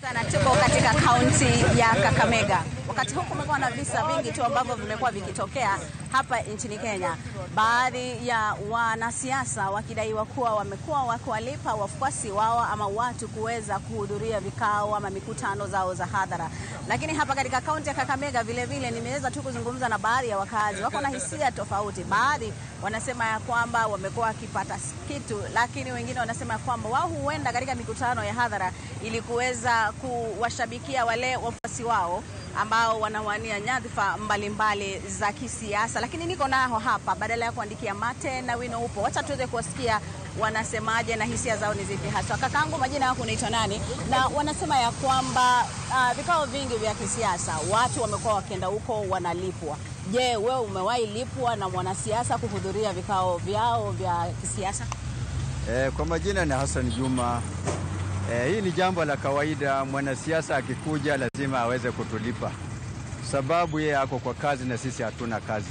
Sana tuko katika kaunti ya Kakamega. Wakati huku kumekuwa na visa vingi tu ambavyo vimekuwa vikitokea hapa nchini Kenya. Baadhi ya wanasiasa wakidaiwa kuwa wamekuwa wakiwalipa wafuasi wao ama watu kuweza kuhudhuria vikao ama mikutano zao za hadhara. Lakini hapa katika kaunti ya Kakamega vile vile nimeweza tu kuzungumza na baadhi ya wakazi. Wako na hisia tofauti. Baadhi wanasema ya kwamba wamekuwa wakipata kitu, lakini wengine wanasema kwamba wao huenda katika mikutano ya hadhara ili kuweza kuwashabikia wale wafuasi wao ambao wanawania nyadhifa mbalimbali za kisiasa. Lakini niko nao hapa badala ya kuandikia mate na wino upo. Wacha tuweze kuwasikia wanasemaje na hisia zao ni zipi hasa. Kakangu, majina yako unaitwa nani? Na wanasema ya kwamba vikao vingi vya kisiasa watu wamekuwa wakienda huko wanalipwa. Je, wewe umewahi lipwa na mwanasiasa kuhudhuria vikao vyao vya kisiasa? Kwa majina ni Hassan Juma. Hii ni jambo la kawaida, mwanasiasa akikuja lazima aweze kutulipa. Sababu yeye ako kwa kazi na sisi hatuna kazi.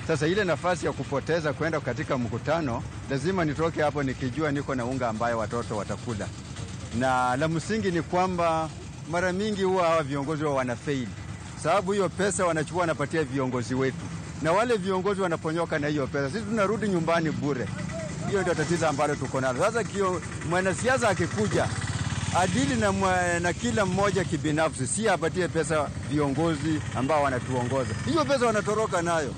Sasa ile nafasi ya kupoteza kwenda katika mkutano, lazima nitoke hapo nikijua niko na unga ambayo watoto watakula. Na la msingi ni kwamba mara mingi huwa hawa viongozi wa wanafail. Sababu hiyo pesa wanachukua wanapatia viongozi wetu. Na wale viongozi wanaponyoka na hiyo pesa, sisi tunarudi nyumbani bure. Hiyo ndio tatizo ambalo tuko nalo. Sasa mwanasiasa akikuja adili na kila mmoja kibinafsi, si apatie pesa viongozi ambao wanatuongoza. Hiyo pesa wanatoroka nayo.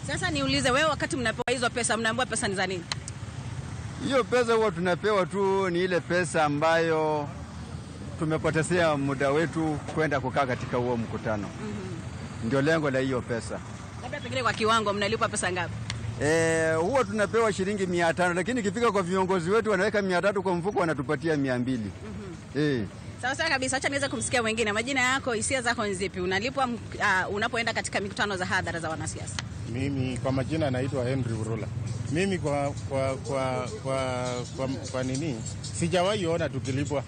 Sasa niulize wewe, wakati mnapewa hizo pesa mnaambiwa pesa ni za nini? Hiyo pesa huwa tunapewa tu ni ile pesa ambayo tumepotezea muda wetu kwenda kukaa katika huo mkutano. Ndio lengo la hiyo pesa. Labda pengine kwa kiwango mnalipa pesa ngapi? Huwa tunapewa shilingi 500, lakini ikifika kwa viongozi wetu wanaweka 300 kwa mfuko, wanatupatia 200. Sawa kabisa. Acha niweze kumsikia wengine. Majina yako, hisia zako ni zipi? Unalipwa unapoenda katika mikutano za hadhara za wanasiasa? Mimi kwa majina naitwa Henry Urula. Mimi kwa nini sijawahi ona tukilipwa.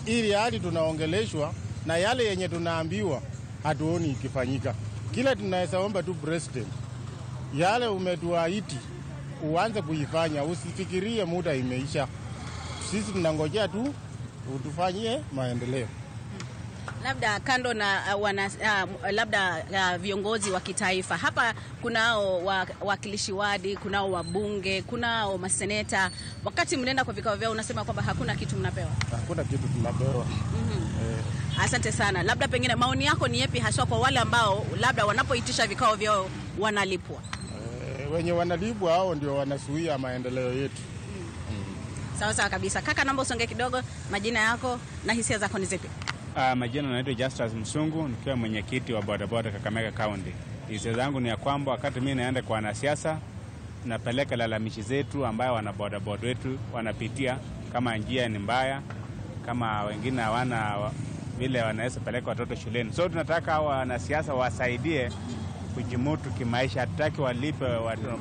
Ili hadi tunaongeleshwa na yale yenye tunaambiwa hatuoni ikifanyika. Kila tunaweza omba tu president, yale umetuahidi uanze kuifanya, usifikirie muda imeisha. Sisi tunangojea tu utufanyie maendeleo. Labda kando na viongozi wa kitaifa, hapa kunao wakilishi wadi, kunao wabunge, kunao maseneta. Wakati mnaenda kwa vikao vyao unasema kwamba hakuna kitu mnapewa? Hakuna kitu tunapewa. Asante sana. Labda pengine maoni yako ni yapi hasa kwa wale ambao labda wanapoitisha vikao vyao wanalipwa? Wenye wanalipwa hao ndio wanasuia maendeleo yetu. Sawa kabisa. Kaka, naomba usonge kidogo. Majina yako na hisia zako ni zipi? Majina naitwa Justus Msungu, nikiwa mwenyekiti wa bodaboda Kakamega County. Hisia zangu ni ya kwamba wakati mimi naenda kwa wanasiasa, napeleka lalamishi zetu ambayo wana bodaboda wetu wanapitia, kama njia ni mbaya, kama wengine hawana vile wanaweza peleka watoto shuleni. So tunataka wanasiasa wasaidie kujimutu kimaisha, hatutaki walipe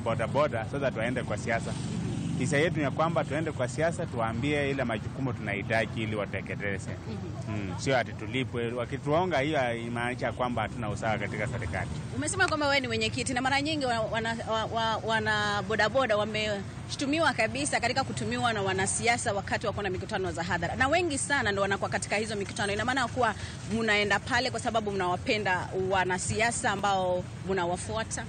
bodaboda sasa tuwaende kwa siasa. Hisia yetu ni kwamba tuende kwa siasa, tuambie ile majukumu tunahitaji ili watekeleze. Sio ati tulipwe. Wakituonga hiyo imaanisha kwamba hatuna usawa katika serikali. Umesema kwamba wewe ni mwenyekiti na mara nyingi wana bodaboda wameshtumiwa kabisa katika kutumiwa na wanasiasa wakati wako na mikutano za hadhara. Na wengi sana ndio wanakuwa katika hizo mikutano. Ina maana kuwa mnaenda pale kwa sababu mnawapenda wanasiasa ambao mnawafuata?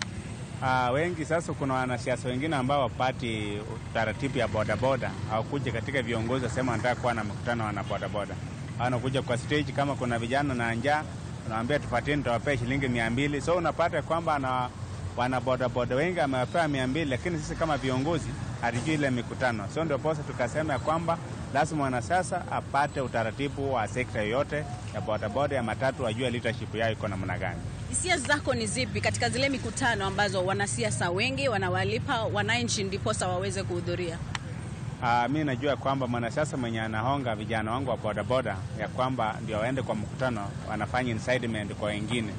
Wengi sasa kuna wanasiasa wengine ambao wapati taratibu ya bodaboda, hawakuja katika viongozi wasema wanataka kuwa na mkutano na bodaboda. Wanakuja kwa stage kama kuna vijana na njaa, wanawaambia tupatie tutawapea shilingi 200. So unapata kwamba wana bodaboda wengi amewapewa 200, lakini sisi kama viongozi hatujui ile mikutano. So ndio posa tukasema ya kwamba lazima wanasiasa apate utaratibu wa sekta yoyote ya bodaboda ya matatu, ajue leadership yao iko namna gani. Hisia zako ni zipi katika zile mikutano ambazo wanasiasa wengi wanawalipa wananchi ndiposa waweze kuhudhuria? Mimi najua kwamba mwanasiasa mwenye anahonga vijana wangu wa bodaboda ya kwamba ndio waende kwa mkutano, wanafanya incitement kwa wengine.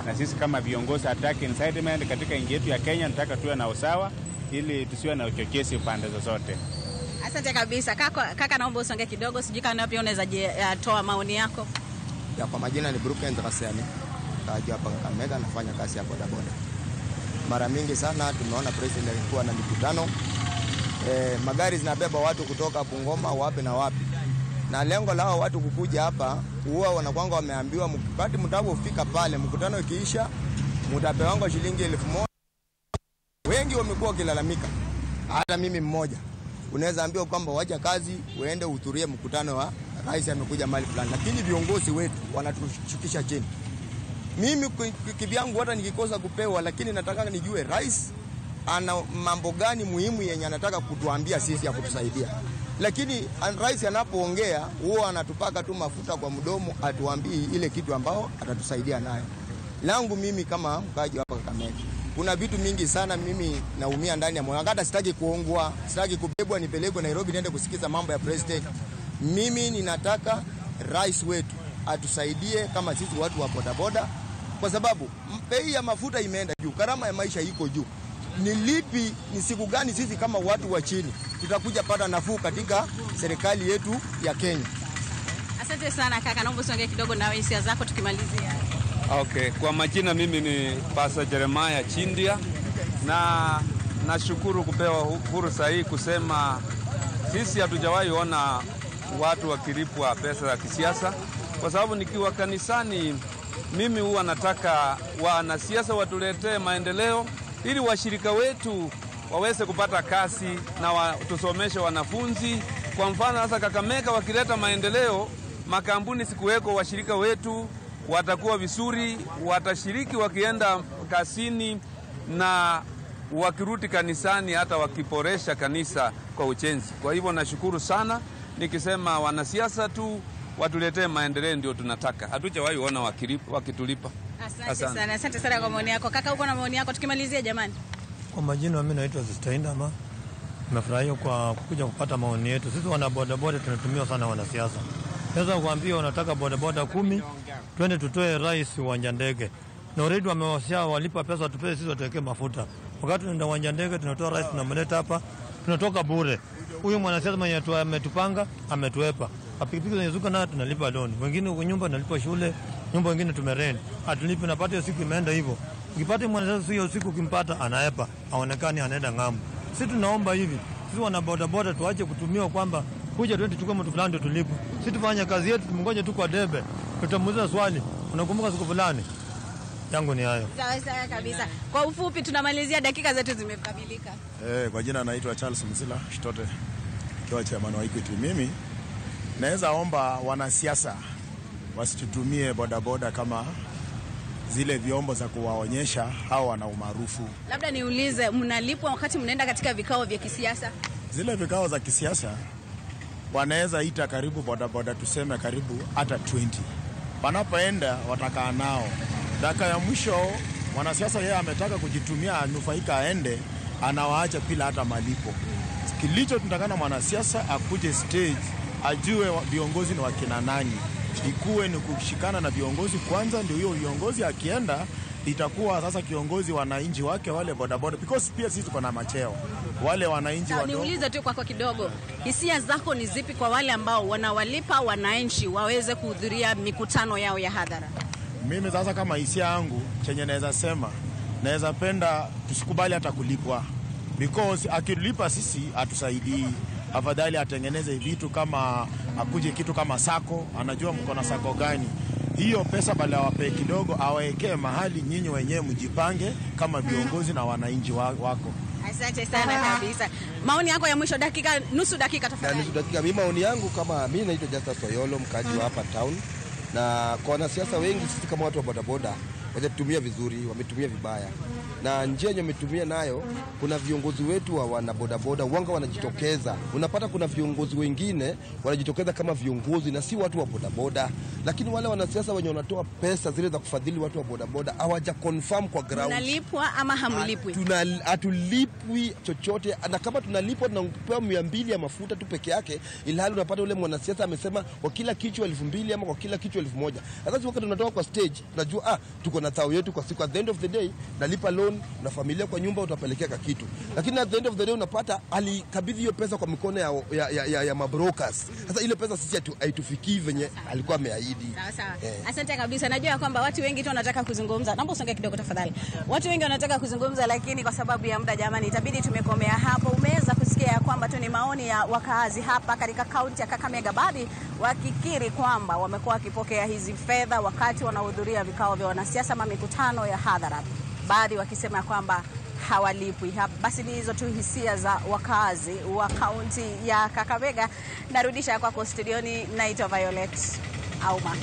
Na sisi kama viongozi hataki incitement katika nchi yetu ya Kenya, nataka tuwe na usawa ili tusiwe na uchochezi upande zozote. Asante kabisa. Kaka naomba usonge kidogo, sijui kama pia unaweza toa maoni yako. Kwa majina ni Brooklyn Rasani. Kaja hapa Kakamega, nafanya kazi ya bodaboda. Mara mingi sana tumeona president alikuwa na mikutano. Magari zinabeba watu kutoka Bungoma wapi na wapi. Na lengo lao watu kukuja hapa huwa wanakuanga wameambiwa mkipati mtapofika pale mkutano ikiisha mtapewa shilingi 1,000. Wengi wamekuwa wakilalamika. Hata mimi mmoja. Unaweza ambiwa kwamba wacha kazi uende uhudhurie mkutano wa rais amekuja mahali fulani, lakini viongozi wetu wanatushukisha chini. Mimi kivyangu hata nikikosa kupewa, lakini nataka nijue rais ana mambo gani muhimu yenye anataka kutuambia sisi ya kutusaidia. Lakini rais anapoongea huwa anatupaka tu mafuta kwa mdomo, atuambii ile kitu ambao atatusaidia nayo. Langu mimi kama mkaji hapa Kakamega, kuna vitu mingi sana mimi naumia ndani ya moyo. Hata sitaki kuongwa, sitaki kubebwa nipelekwe Nairobi niende kusikiza mambo ya president. Mimi ninataka rais wetu atusaidie kama sisi watu wa bodaboda, kwa sababu bei ya mafuta imeenda juu, gharama ya maisha iko juu. Ni siku gani sisi kama watu wa chini tutakuja pata nafuu katika serikali yetu ya Kenya? Asante sana kaka, naomba usonge kidogo na hisia zako tukimalizia. Okay, kwa majina mimi ni Pastor Jeremiah Chindia, na nashukuru kupewa fursa hii kusema sisi hatujawahi ona watu wakilipwa pesa za kisiasa, kwa sababu nikiwa kanisani mimi huwa nataka wanasiasa watuletee maendeleo ili washirika wetu waweze kupata kazi na tusomeshe wanafunzi. Kwa mfano sasa Kakamega wakileta maendeleo, makampuni sikuweko, washirika wetu watakuwa vizuri, watashiriki wakienda kasini na wakirudi kanisani, hata wakiporesha kanisa kwa ujenzi. Kwa hivyo nashukuru sana, nikisema wanasiasa tu watuletee maendeleo ndio tunataka. Hatujawahi ona wakitulipa. Asante sana kwa maoni yako. Kaka, uko na maoni yako tukimalizia jamani? Kwa majina mimi naitwa Zistaindama. Nimefurahia kwa kuja kupata maoni yetu. Sisi wana bodaboda tunatumia sana wanasiasa. Sasa kuambia unataka bodaboda 10, twende tutoe rais uwanja ndege. Na already wamewasha walipa pesa tupewe sisi tuweke mafuta. Wakati tunaenda uwanja ndege tunatoa rais tunamleta hapa, tunatoka bure. Huyu mwanasiasa mwenye ametupanga ametuepa. Pikipiki zinazuka na tunalipa loan. Wengine uko nyumba tunalipa shule, nyumba wengine tumerent. Atulipi napata hiyo siku imeenda hivyo. Ukipata mwanasiasa hiyo siku ukimpata anaepa, haonekani anaenda ngambo. Sisi tunaomba hivi, sisi wana bodaboda tuache kutumiwa kwamba kuja twende tuchukue mtu fulani tulipe. Sisi tufanye kazi yetu, tumungoje tu kwa debe. Tutamuuliza swali, unakumbuka siku fulani? Yangu ni hayo. Sawa kabisa. Kwa ufupi tunamalizia, dakika zetu zimekamilika. Kwa jina naitwa Charles Mzila Shitote, kwa chairman wa Equity. Mimi naweza omba wanasiasa wasitutumie bodaboda kama zile vyombo za kuwaonyesha hao wana umaarufu. Labda niulize, mnalipwa wakati mnaenda katika vikao vya kisiasa? Zile vikao za kisiasa wanaweza ita karibu bodaboda, tuseme karibu hata 20. Wanapoenda watakaa nao. Dakika ya mwisho mwanasiasa yeye ametaka kujitumia anufaika aende, anawaacha bila hata malipo. Kilicho tunatakana mwanasiasa akuje stage ajue viongozi ni wakina nani. Ikuwe ni kushikana na viongozi kwanza, ndio hiyo viongozi akienda itakuwa sasa kiongozi wananchi wake wale bodaboda, because pia sisi tuko na macheo wale wananchi wadogo. Niulize tu kwako kidogo, hisia zako ni zipi kwa wale ambao wanawalipa wananchi waweze kuhudhuria mikutano yao ya hadhara? Mimi sasa kama hisia yangu chenye naweza sema, naweza penda tusikubali hata kulipwa, because akilipa sisi atusaidii. Afadhali atengeneze vitu kama akuje kitu kama sako, anajua mko na sako gani. Hiyo pesa bali awape kidogo, awawekee mahali, nyinyi wenyewe mjipange kama viongozi na wananchi wako. Asante sana kabisa. Maoni yako ya mwisho, dakika, nusu dakika tafadhali. Nusu dakika. Mimi maoni yangu kama mimi naitwa Justus Oyolo, mkaji wa hapa town, na kwa wanasiasa wengi sisi kama watu wa bodaboda wametumia vizuri, wametumia vibaya. Na njia yenye wametumia nayo, kuna viongozi wetu wa wanabodaboda wanga wanajitokeza. Unapata kuna viongozi wengine wanajitokeza kama viongozi na si watu wa bodaboda, lakini wale wanasiasa wenye wanatoa pesa zile za kufadhili watu wa bodaboda hawaja confirm kwa ground. Tunalipwa ama hamlipwi? Hatulipwi chochote, na kama tunalipwa tunapewa 200 ya mafuta tu peke yake, ilhali unapata ule mwanasiasa amesema kwa kila kichwa 2000 ama kwa kila kichwa 1000. Sasa wakati tunatoka kwa stage tunajua tuko na thao yetu kwa siku, at the end of the day nalipa loan na familia kwa nyumba utapelekea kitu. Lakini at the end of the day unapata alikabidhi hiyo pesa kwa mikono ya mabrokers. Sasa ile pesa sisi haitufikii venye alikuwa ameahidi. Sawa. Asante kabisa. Najua kwamba watu wengi tu wanataka kuzungumza. Naomba usonge kidogo tafadhali. Watu wengi wanataka kuzungumza, lakini kwa sababu ya muda jamani, itabidi tumekomea hapo. Umeweza kusikia ya kwamba tu ni maoni ya wakazi hapa katika kaunti ya Kakamega, baadhi wakikiri kwamba wamekuwa wakipokea hizi fedha wakati wanahudhuria vikao vya wanasiasa ama mikutano ya hadhara, baadhi wakisema kwamba hawalipwi. Basi ni hizo tu hisia za wakazi wa kaunti ya Kakamega. Narudisha kwako studioni, naitwa Violet Auma.